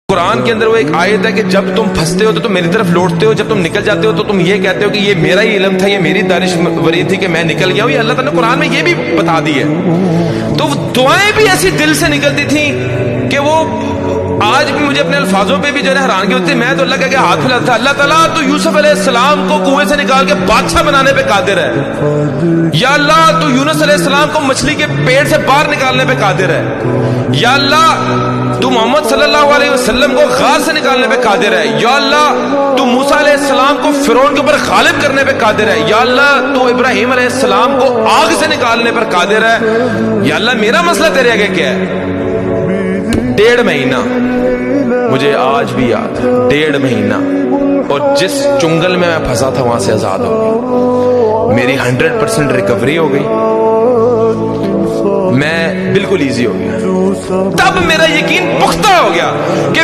قرآن کے اندر وہ ایک آیت ہے کہ جب تم پھنستے ہو تو تم میری طرف لوٹتے ہو، جب تم نکل جاتے ہو تو تم یہ کہتے ہو کہ یہ میرا ہی علم تھا، یہ میری دانشوری تھی کہ میں نکل گیا ہوں. یہ اللہ تعالیٰ نے قرآن میں یہ بھی بتا دی ہے. تو دعائیں بھی ایسی دل سے نکلتی تھیں کہ وہ آج بھی مجھے اپنے الفاظوں پہ بھی جو ہے حیرانگی ہوتی ہے. میں تو اللہ کے ہاتھ پھیلاتا تھا. اللہ تعالیٰ تو یوسف علیہ السلام کو کنویں سے نکال کے بادشاہ بنانے پہ قادر ہے. یا اللہ تو یونس علیہ السلام کو مچھلی کے پیٹ سے باہر نکالنے پہ قادر ہے. یا اللہ تو محمد صلی اللہ علیہ وسلم کو غار سے نکالنے پہ قادر ہے. یا اللہ تو موسیٰ علیہ السلام کو فرعون کے اوپر غالب کرنے پہ قادر ہے. یا اللہ تو ابراہیم علیہ السلام کو آگ سے نکالنے پر قادر ہے. یا اللہ میرا مسئلہ تیرے آگے کیا ہے؟ 1.5 مہینہ مجھے آج بھی یاد ہے. 1.5 مہینہ اور جس چنگل میں پھنسا تھا وہاں سے آزاد ہو گئی. میری 100% ریکوری ہو گئی. میں بالکل ایزی ہو گیا. تب میرا یقین پختہ ہو گیا کہ